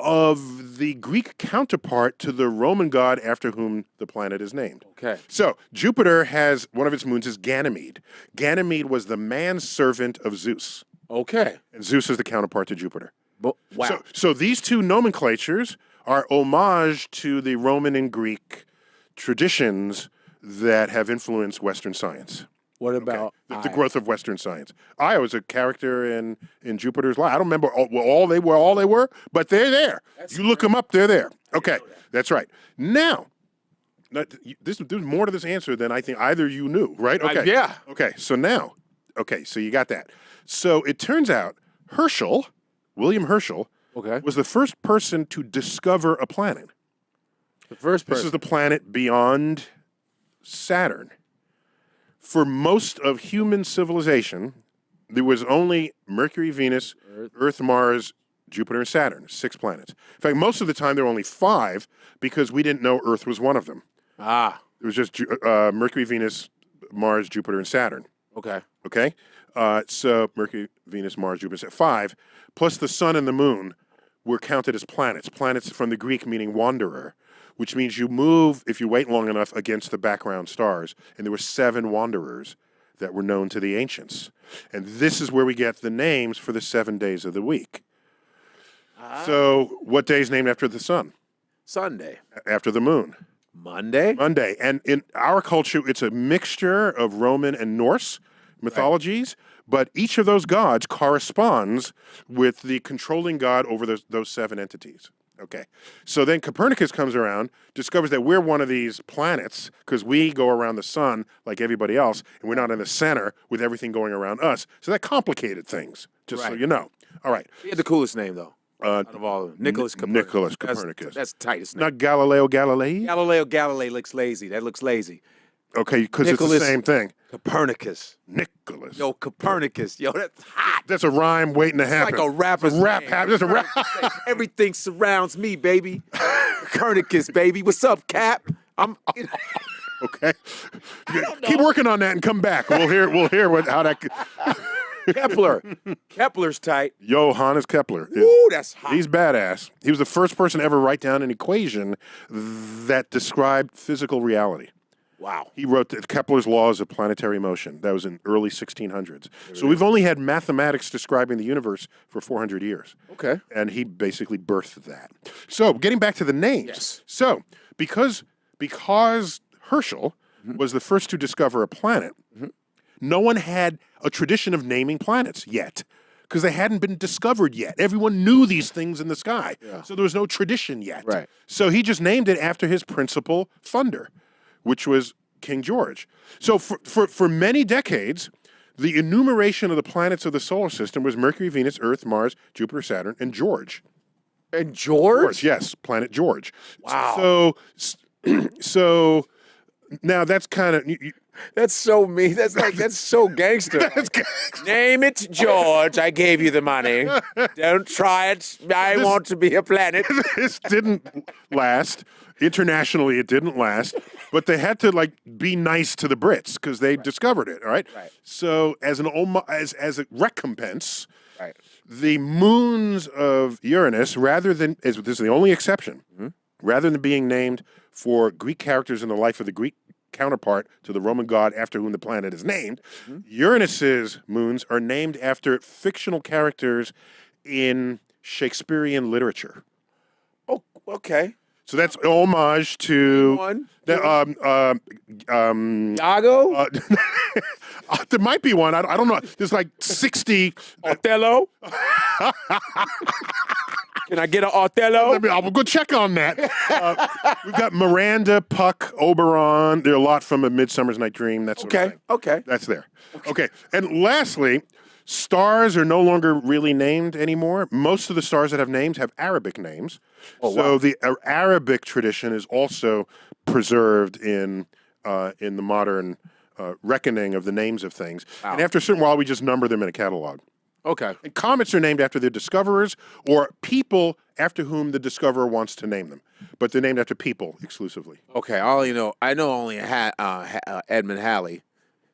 of the Greek counterpart to the Roman god after whom the planet is named. Okay. So Jupiter has, one of its moons is Ganymede. Ganymede was the manservant of Zeus. Okay. And Zeus is the counterpart to Jupiter. Wow. So these two nomenclatures are homage to the Roman and Greek traditions that have influenced Western science. What about The growth of Western science? Io was a character in Jupiter's life. I don't remember all they were, but they're there. You look them up, they're there. Okay, that's right. Now, there's more to this answer than I think either you knew, right? Okay. Yeah. Okay, so you got that. So it turns out William Herschel, Okay. was the first person to discover a planet. The first person. This is the planet beyond Saturn. For most of human civilization, there was only Mercury, Venus, Earth, Mars, Jupiter, and Saturn, 6 planets. In fact, most of the time there were only 5 because we didn't know Earth was one of them. Ah. It was just Mercury, Venus, Mars, Jupiter, and Saturn. Okay. Okay? So Mercury, Venus, Mars, Jupiter, Saturn, 5, plus the sun and the moon were counted as planets. Planets from the Greek meaning wanderer, which means you move, if you wait long enough, against the background stars. And there were 7 wanderers that were known to the ancients. And this is where we get the names for the 7 days of the week. So what day is named after the sun? Sunday. After the moon? Monday. Monday. And in our culture, it's a mixture of Roman and Norse mythologies, but each of those gods corresponds with the controlling god over those 7 entities. Okay. So then Copernicus comes around, discovers that we're one of these planets because we go around the sun like everybody else, and we're not in the center with everything going around us. So that complicated things, just so you know. All right. He had the coolest name, though. Out of all of them. Nicholas Copernicus. Nicholas Copernicus. That's the tightest name. Not Galileo Galilei? Galileo Galilei looks lazy. That looks lazy. Okay, because it's the same thing. Copernicus. Nicholas. Yo, Copernicus. Yo, that's hot. That's a rhyme waiting to happen. Like a rapper's rap name. happen. That's a rap. Everything surrounds me, baby. Copernicus, baby. What's up, Cap? I'm. Okay. Keep working on that and come back. We'll hear how that. Kepler. Kepler's tight. Johannes Kepler. Ooh, that's hot. He's badass. He was the first person to ever write down an equation that described physical reality. Wow. He wrote Kepler's laws of planetary motion. That was in early 1600s. So we've only had mathematics describing the universe for 400 years. Okay. And he basically birthed that. So getting back to the names. Yes. So because Herschel was the first to discover a planet, no one had a tradition of naming planets yet because they hadn't been discovered yet. Everyone knew these things in the sky. Yeah. So there was no tradition yet. Right. So he just named it after his principal funder, which was King George. So for many decades, the enumeration of the planets of the solar system was Mercury, Venus, Earth, Mars, Jupiter, Saturn, and George. And George? Yes, planet George. Wow. So now that's kind of... That's so me. That's so gangster. Name it George. I gave you the money. Don't try it. I want to be a planet. This didn't last. Internationally, it didn't last. But they had to be nice to the Brits because they discovered it. All right. Right. So as a recompense, the moons of Uranus, this is the only exception, rather than being named for Greek characters in the life of the Greek counterpart to the Roman god after whom the planet is named, Uranus's moons are named after fictional characters in Shakespearean literature. Oh, okay. So that's homage to One. Iago. There might be one. I don't know. There's 60. Othello. Can I get an Othello? I'll go check on that. We've got Miranda, Puck, Oberon. There are a lot from A Midsummer's Night Dream. That's okay. That's there. Okay. And lastly, stars are no longer really named anymore. Most of the stars that have names have Arabic names. So the Arabic tradition is also preserved in the modern reckoning of the names of things. Wow. And after a certain while, we just number them in a catalog. Okay. And comets are named after their discoverers or people after whom the discoverer wants to name them. But they're named after people exclusively. Okay. I know only Edmund Halley.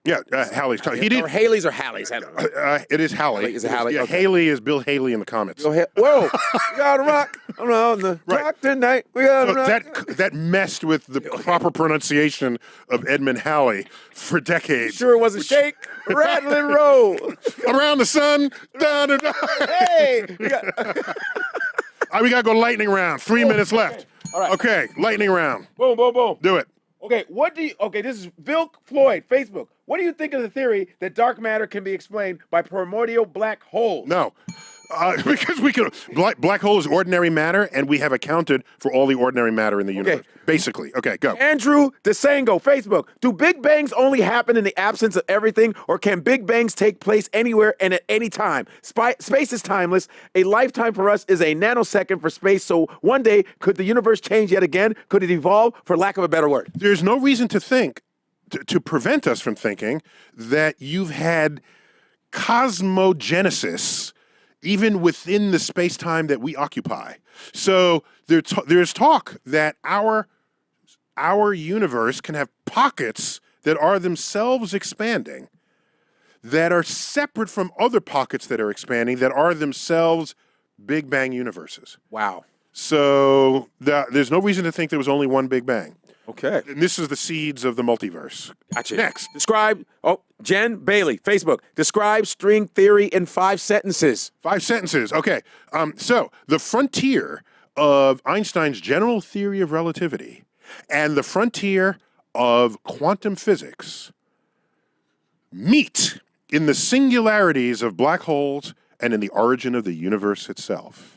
Yeah, Halley's. Or Haley's or Halley's. It is Halley. Is it Halley? Yeah, Okay. Haley is Bill Haley in the comics. Whoa! We gotta rock. I'm on the rock tonight. We gotta rock. That messed with the proper pronunciation of Edmund Halley for decades. Sure, it wasn't shake, rattle, and roll. Around the sun. Da, da, da. Hey, we gotta go lightning round. 3 minutes left. All right. Okay, lightning round. Boom, boom, boom. Do it. Okay, this is Vilk Floyd, Facebook. What do you think of the theory that dark matter can be explained by primordial black holes? No. Because we can. Black hole is ordinary matter, and we have accounted for all the ordinary matter in the universe. Basically. Okay, go. Andrew DeSango, Facebook. Do Big Bangs only happen in the absence of everything, or can Big Bangs take place anywhere and at any time? Space is timeless. A lifetime for us is a nanosecond for space. So one day, could the universe change yet again? Could it evolve, for lack of a better word? There's no reason to think, to prevent us from thinking, that you've had cosmogenesis even within the space-time that we occupy. So there's talk that our universe can have pockets that are themselves expanding, that are separate from other pockets that are expanding, that are themselves Big Bang universes. Wow. So there's no reason to think there was only one Big Bang. Okay. And this is the seeds of the multiverse. Gotcha. Next. Jen Bailey, Facebook. Describe string theory in 5 sentences. 5 sentences. Okay. So the frontier of Einstein's general theory of relativity and the frontier of quantum physics meet in the singularities of black holes and in the origin of the universe itself.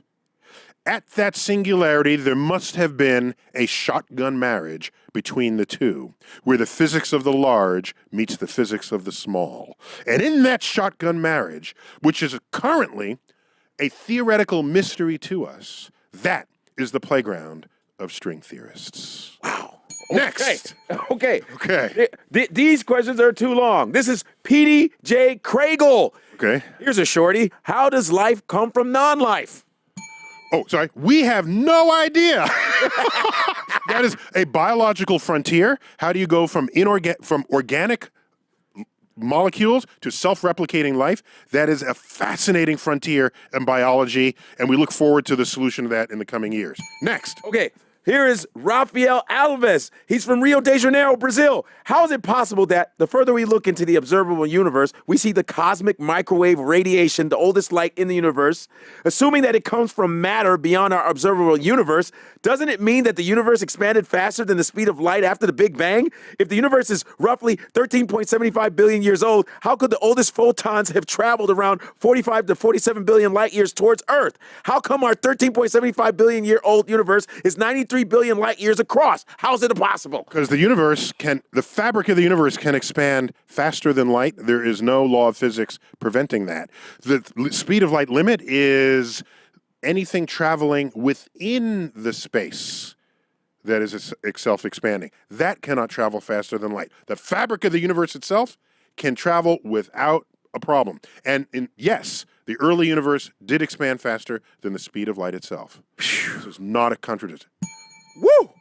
At that singularity, there must have been a shotgun marriage between the two, where the physics of the large meets the physics of the small. And in that shotgun marriage, which is currently a theoretical mystery to us, that is the playground of string theorists. Wow. Next. Okay. These questions are too long. This is Petey J. Craigle. Okay. Here's a shorty. How does life come from non-life? Oh, sorry. We have no idea. That is a biological frontier. How do you go from organic molecules to self-replicating life? That is a fascinating frontier in biology, and we look forward to the solution of that in the coming years. Next. Okay. Here is Rafael Alves. He's from Rio de Janeiro, Brazil. How is it possible that the further we look into the observable universe, we see the cosmic microwave radiation, the oldest light in the universe? Assuming that it comes from matter beyond our observable universe, doesn't it mean that the universe expanded faster than the speed of light after the Big Bang? If the universe is roughly 13.75 billion years old, how could the oldest photons have traveled around 45 to 47 billion light years towards Earth? How come our 13.75 billion year old universe is 93 billion light years across? How is it possible? Because the fabric of the universe can expand faster than light. There is no law of physics preventing that. The speed of light limit is anything traveling within the space that is self-expanding. That cannot travel faster than light. The fabric of the universe itself can travel without a problem. And yes, the early universe did expand faster than the speed of light itself. This is not a contradiction. Woo!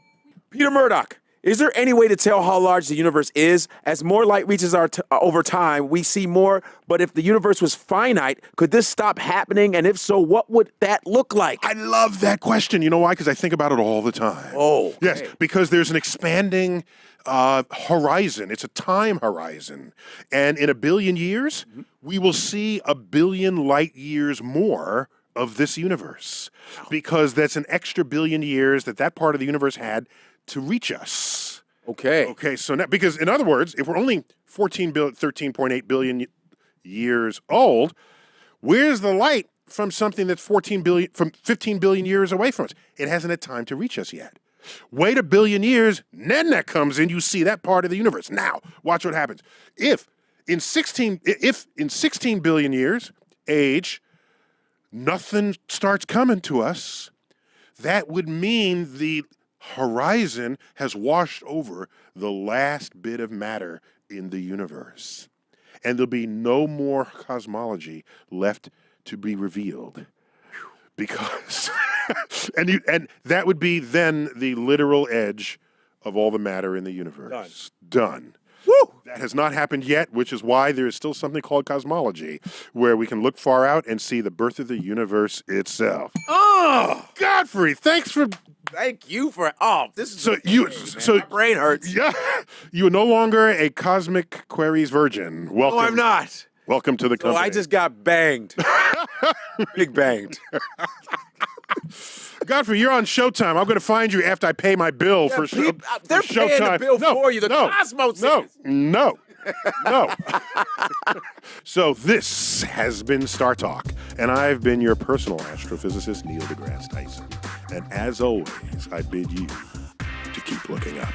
Peter Murdoch. Is there any way to tell how large the universe is? As more light reaches over time, we see more. But if the universe was finite, could this stop happening? And if so, what would that look like? I love that question. You know why? Because I think about it all the time. Oh, okay. Yes, because there's an expanding horizon. It's a time horizon. And in 1 billion years, we will see 1 billion light years more of this universe. Because that's an extra 1 billion years that part of the universe had to reach us. Okay. So now, because in other words, if we're only 13.8 billion years old, where's the light from something that's 15 billion years away from us? It hasn't had time to reach us yet. Wait 1 billion years, then that comes in, you see that part of the universe. Now, watch what happens. If in 16 billion years age, nothing starts coming to us, that would mean the horizon has washed over the last bit of matter in the universe. And there'll be no more cosmology left to be revealed. Because, and that would be then the literal edge of all the matter in the universe. Done. Woo! That has not happened yet, which is why there is still something called cosmology, where we can look far out and see the birth of the universe itself. Oh! Godfrey, Thank you for this is so my brain hurts. Yeah, you are no longer a Cosmic Queries virgin. Welcome. No, I'm not. Welcome to the company. I just got banged. Big banged. Godfrey, you're on Showtime. I'm going to find you after I pay my bill for Showtime. They're paying the bill for you. The Cosmos is. No. So this has been StarTalk. And I've been your personal astrophysicist, Neil deGrasse Tyson. And as always, I bid you to keep looking up.